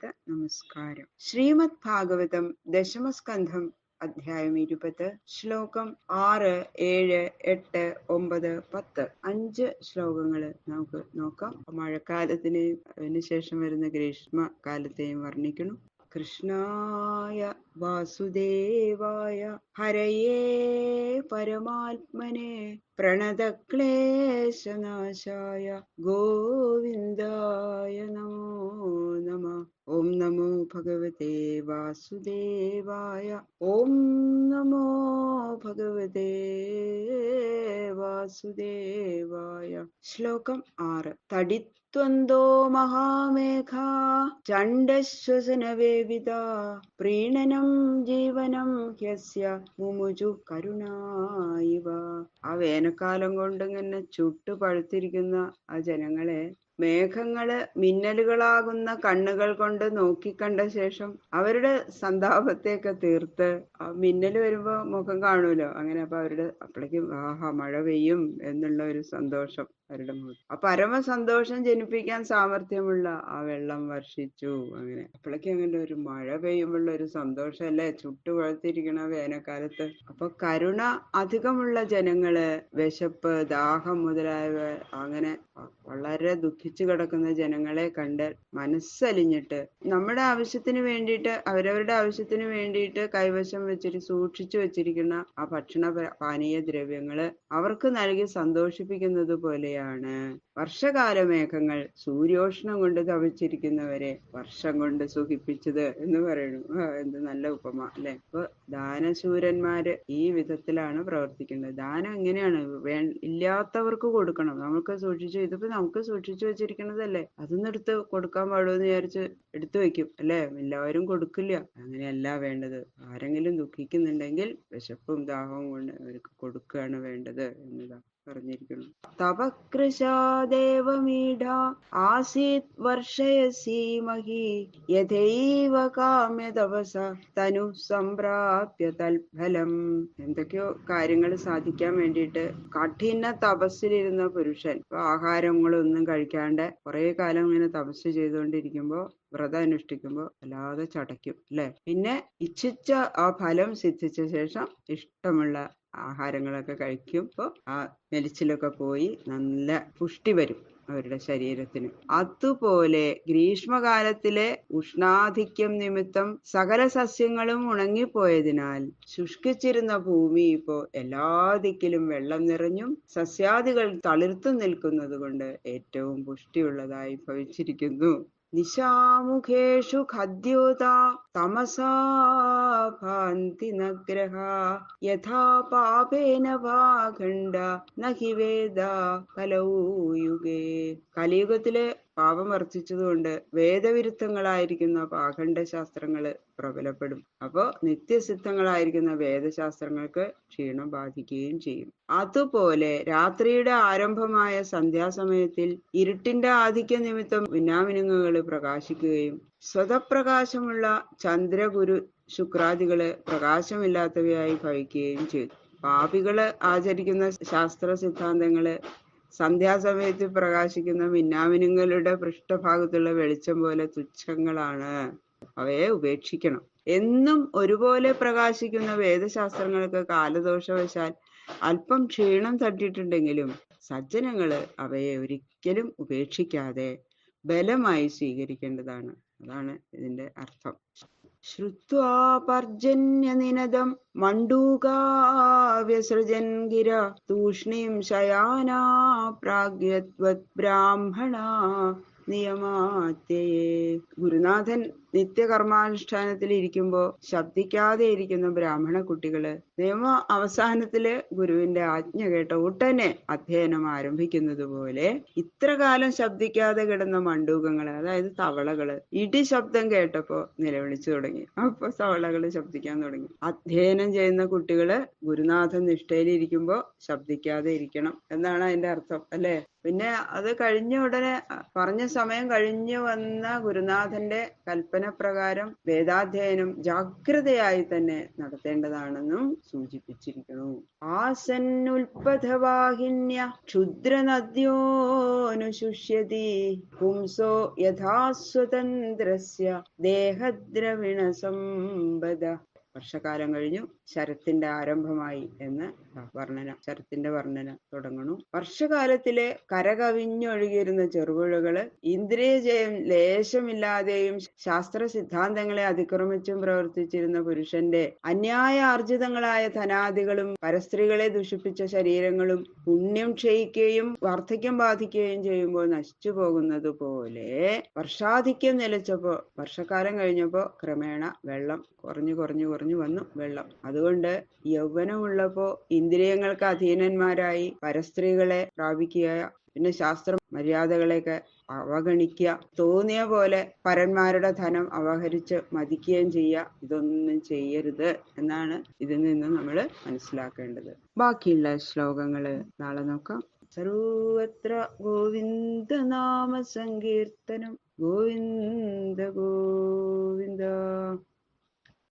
നമസ്കാരം. ശ്രീമദ് ഭാഗവതം ദശമസ്കന്ധം അധ്യായം 20 ശ്ലോകം 6, 7, 8, 9, 10 5 ശ്ലോകങ്ങൾ നമുക്ക് നോക്കാം. മഴക്കാലത്തിനെയും അതിനുശേഷം വരുന്ന ഗ്രീഷ്മ കാലത്തെയും വർണ്ണിക്കുന്നു. കൃഷ്ണായ വാസുദേവായ ഹരയേ പരമാത്മനെ പ്രണതക്ലേശനാശായ ഗോവിന്ദായ നമോ നമഃ. ഓം നമോ ഭഗവതേ വാസുദേവായ. ഓം നമോ ഭഗവതേ വാസുദേവായ. ശ്ലോകം 6. തടിത്വന്തോ മഹാമേഘാ ചണ്ഡശ്വസനവേവിത പ്രീണനം ജീവനം ഹ്യസ്യ മുമുജു കരുണായിവ. ആ വേനൽക്കാലം കൊണ്ട് ഇങ്ങനെ ചുട്ടു പഴുത്തിരിക്കുന്ന ആ ജനങ്ങളെ മേഘങ്ങള് മിന്നലുകളാകുന്ന കണ്ണുകൾ കൊണ്ട് നോക്കിക്കണ്ട ശേഷം അവരുടെ സന്താപത്തെയൊക്കെ തീർത്ത്, ആ മിന്നൽ വരുമ്പോ മുഖം കാണൂലോ, അങ്ങനെ അപ്പൊ അവരുടെ അപ്പോഴേക്കും മഴ പെയ്യും എന്നുള്ള ഒരു സന്തോഷം അവരുടെ മുഖത്ത്. ആ പരമ സന്തോഷം ജനിപ്പിക്കാൻ സാമർഥ്യമുള്ള ആ വെള്ളം വർഷിച്ചു. അങ്ങനെ അപ്പോഴേക്കും അങ്ങനെ ഒരു മഴ പെയ്യുമ്പോഴുള്ള ഒരു സന്തോഷം അല്ലേ, ചുട്ടു പഴുത്തിരിക്കണ വേനൽക്കാലത്ത്. അപ്പൊ കരുണ അധികമുള്ള ജനങ്ങള്, വിശപ്പ്, ദാഹം മുതലായവ അങ്ങനെ വളരെ ദുഃഖിച്ചു കിടക്കുന്ന ജനങ്ങളെ കണ്ട് മനസ്സലിഞ്ഞിട്ട് നമ്മുടെ ആവശ്യത്തിന് വേണ്ടിയിട്ട്, അവരവരുടെ ആവശ്യത്തിന് വേണ്ടിയിട്ട് കൈവശം വെച്ചിട്ട് സൂക്ഷിച്ചു വെച്ചിരിക്കുന്ന ആ ഭക്ഷണ പാനീയ ദ്രവ്യങ്ങള് അവർക്ക് നൽകി സന്തോഷിപ്പിക്കുന്നത് പോലെയാണ് വർഷകാല മേഘങ്ങൾ സൂര്യോഷ്ണം കൊണ്ട് തപിച്ചിരിക്കുന്നവരെ വർഷം കൊണ്ട് സുഖിപ്പിച്ചത് എന്ന് പറയുന്നു. എന്ത് നല്ല ഉപമ അല്ലെ. അപ്പൊ ദാനശൂരന്മാര് ഈ വിധത്തിലാണ് പ്രവർത്തിക്കുന്നത്. ദാനം എങ്ങനെയാണ്? ഇല്ലാത്തവർക്ക് കൊടുക്കണം. നമുക്ക് സൂക്ഷിച്ചു, ഇതിപ്പോ നമുക്ക് സൂക്ഷിച്ചു വെച്ചിരിക്കുന്നതല്ലേ, അതൊന്നും എടുത്ത് കൊടുക്കാൻ പാടുമെന്ന് വിചാരിച്ച് എടുത്തു വെക്കും അല്ലെ. എല്ലാവരും കൊടുക്കില്ല. അങ്ങനെയല്ല വേണ്ടത്. ആരെങ്കിലും ദുഃഖിക്കുന്നുണ്ടെങ്കിൽ വിശപ്പും ദാഹവും കൊണ്ട് അവർക്ക് കൊടുക്കുകയാണ് വേണ്ടത് എന്നതാണ് പറഞ്ഞിരിക്കുന്നു. തപകൃശാദേവമീഢ ആസീത് വർഷയസീമഹി യഥൈവ കാമ്യ തപസ തനു സംപ്രാപ്യ തൽഫലം. എന്തൊക്കെയോ കാര്യങ്ങൾ സാധിക്കാൻ വേണ്ടിയിട്ട് കഠിന തപസ്സിലിരുന്ന പുരുഷൻ ആഹാരങ്ങളൊന്നും കഴിക്കാണ്ട് കുറെ കാലം ഇങ്ങനെ തപസ് ചെയ്തുകൊണ്ടിരിക്കുമ്പോ, വ്രതം അനുഷ്ഠിക്കുമ്പോ അല്ലാതെ ചടയ്ക്കും അല്ലെ. പിന്നെ ഇച്ഛിച്ച ആ ഫലം സിദ്ധിച്ച ശേഷം ഇഷ്ടമുള്ള ആഹാരങ്ങളൊക്കെ കഴിക്കുമ്പോൾ ആ മെലിച്ചിലൊക്കെ പോയി നല്ല പുഷ്ടി വരും അവരുടെ ശരീരത്തിന്. അതുപോലെ ഗ്രീഷ്മകാലത്തിലെ ഉഷ്ണാധിക്യം നിമിത്തം സകല സസ്യങ്ങളും ഉണങ്ങിപ്പോയതിനാൽ ശുഷ്കിച്ചിരുന്ന ഭൂമി ഇപ്പോ എല്ലാ ദിക്കിലും വെള്ളം നിറഞ്ഞും സസ്യാദികൾ തളിർത്തു നിൽക്കുന്നത് കൊണ്ട് ഏറ്റവും പുഷ്ടിയുള്ളതായി ഭവിച്ചിരിക്കുന്നു. നിശാമുഖേഷു ഖദ്യോത തമസാ ഭാന്തി നഗ്രഹ യഥാ പാപേന ഭാഖണ്ഡ നഹി വേദ കലൗ യുഗേ. കലിയുഗത്തിലെ പാപം വർദ്ധിച്ചതുകൊണ്ട് വേദവിരുദ്ധങ്ങളായിരിക്കുന്ന പാഖണ്ഡ ശാസ്ത്രങ്ങള് പ്രബലപ്പെടും. അപ്പോ നിത്യസിദ്ധങ്ങളായിരിക്കുന്ന വേദശാസ്ത്രങ്ങൾക്ക് ക്ഷീണം ബാധിക്കുകയും ചെയ്യും. അതുപോലെ രാത്രിയുടെ ആരംഭമായ സന്ധ്യാസമയത്തിൽ ഇരുട്ടിന്റെ ആധിക്യ നിമിത്തം മിന്നാമിനുങ്ങുകള് പ്രകാശിക്കുകയും സ്വതപ്രകാശമുള്ള ചന്ദ്രഗുരു ശുക്രാദികള് പ്രകാശമില്ലാത്തവയായി ഭവിക്കുകയും ചെയ്തു. പാപികള് ആചരിക്കുന്ന ശാസ്ത്ര സിദ്ധാന്തങ്ങള് സന്ധ്യാസമയത്ത് പ്രകാശിക്കുന്ന മിന്നാമിനുങ്ങളുടെ പൃഷ്ഠഭാഗത്തുള്ള വെളിച്ചം പോലെ തുച്ഛങ്ങളാണ്. അവയെ ഉപേക്ഷിക്കണം. എന്നും ഒരുപോലെ പ്രകാശിക്കുന്ന വേദശാസ്ത്രങ്ങൾക്ക് കാലദോഷവശാൽ അല്പം ക്ഷീണം തട്ടിയിട്ടുണ്ടെങ്കിലും സജ്ജനങ്ങള് അവയെ ഒരിക്കലും ഉപേക്ഷിക്കാതെ ബലമായി സ്വീകരിക്കേണ്ടതാണ്. അതാണ് ഇതിന്റെ അർത്ഥം. ശ്രുത്വാ പർജന്യനിനദം മണ്ഡൂകാവ്യസൃജൻ ഗിര തൂഷ്ണീം ശയാനാ പ്രാഗ്യത്വത് ബ്രാഹ്മണ നിയമാത്യയേ. ഗുരുനാഥൻ നിത്യകർമാനുഷ്ഠാനത്തിൽ ഇരിക്കുമ്പോ ശബ്ദിക്കാതെ ഇരിക്കുന്ന ബ്രാഹ്മണ കുട്ടികള് നിയമ അവസാനത്തില് ഗുരുവിന്റെ ആജ്ഞ കേട്ട ഉടനെ അധ്യയനം ആരംഭിക്കുന്നത് പോലെ ഇത്രകാലം ശബ്ദിക്കാതെ കിടന്ന മണ്ഡൂകങ്ങള്, അതായത് തവളകള്, ഇടി ശബ്ദം കേട്ടപ്പോ നിലവിളിച്ചു തുടങ്ങി. അപ്പൊ തവളകള് ശബ്ദിക്കാൻ തുടങ്ങി. അധ്യയനം ചെയ്യുന്ന കുട്ടികള് ഗുരുനാഥൻ നിഷ്ഠയിൽ ഇരിക്കുമ്പോ ശബ്ദിക്കാതെ ഇരിക്കണം എന്നാണ് അതിന്റെ അർത്ഥം അല്ലെ. പിന്നെ അത് കഴിഞ്ഞ ഉടനെ പറഞ്ഞ സമയം കഴിഞ്ഞു വന്ന ഗുരുനാഥന്റെ കൽപ്പന പ്രകാരം വേദാധ്യയനം ജാഗ്രതയായി തന്നെ നടത്തേണ്ടതാണെന്നും സൂചിപ്പിച്ചിരിക്കുന്നു. ആസന്നുൽപഥവാഹിന്യ ക്ഷുദ്രനദ്യോനുശുഷ്യതി പുംസോ യഥാ സ്വതന്ത്രസ്യ ദേഹദ്രവിണ സമ്പദ. വർഷകാലം കഴിഞ്ഞു, ശരത്തിന്റെ ആരംഭമായി എന്ന് ശരത്തിന്റെ വർണ്ണന തുടങ്ങുന്നു. വർഷകാലത്തിലെ കരകവിഞ്ഞൊഴുകിയിരുന്ന ചെറുപുഴകള് ഇന്ദ്രിയജയം ലേശമില്ലാതെയും ശാസ്ത്ര സിദ്ധാന്തങ്ങളെ അതിക്രമിച്ചും പ്രവർത്തിച്ചിരുന്ന പുരുഷന്റെ അന്യായാർജിതങ്ങളായ ധനാദികളും പരസ്ത്രീകളെ ദുഷിപ്പിച്ച ശരീരങ്ങളും പുണ്യം ക്ഷയിക്കുകയും വാർദ്ധക്യം ബാധിക്കുകയും ചെയ്യുമ്പോൾ നശിച്ചു പോകുന്നത് പോലെ വർഷാധിക്യം നിലച്ചപ്പോ, വർഷക്കാലം കഴിഞ്ഞപ്പോ ക്രമേണ വെള്ളം കുറഞ്ഞു കുറഞ്ഞു കുറഞ്ഞു വന്നു വെള്ളം. അതുകൊണ്ട് യൗവനമുള്ളപ്പോ ഇന്ദ്രിയങ്ങൾക്ക് അധീനന്മാരായി പരസ്ത്രീകളെ പ്രാപിക്കുക, പിന്നെ ശാസ്ത്ര മര്യാദകളെയൊക്കെ അവഗണിക്കുക, തോന്നിയ പോലെ പരന്മാരുടെ ധനം അപഹരിച്ച് മതിക്കുകയും ചെയ്യുക, ഇതൊന്നും ചെയ്യരുത് എന്നാണ് ഇതിൽ നിന്ന് നമ്മൾ മനസ്സിലാക്കേണ്ടത്. ബാക്കിയുള്ള ശ്ലോകങ്ങള് നാളെ നോക്കാം. സർവത്ര ഗോവിന്ദ നാമ സങ്കീർത്തനം. ഗോവിന്ദ ഗോവിന്ദ.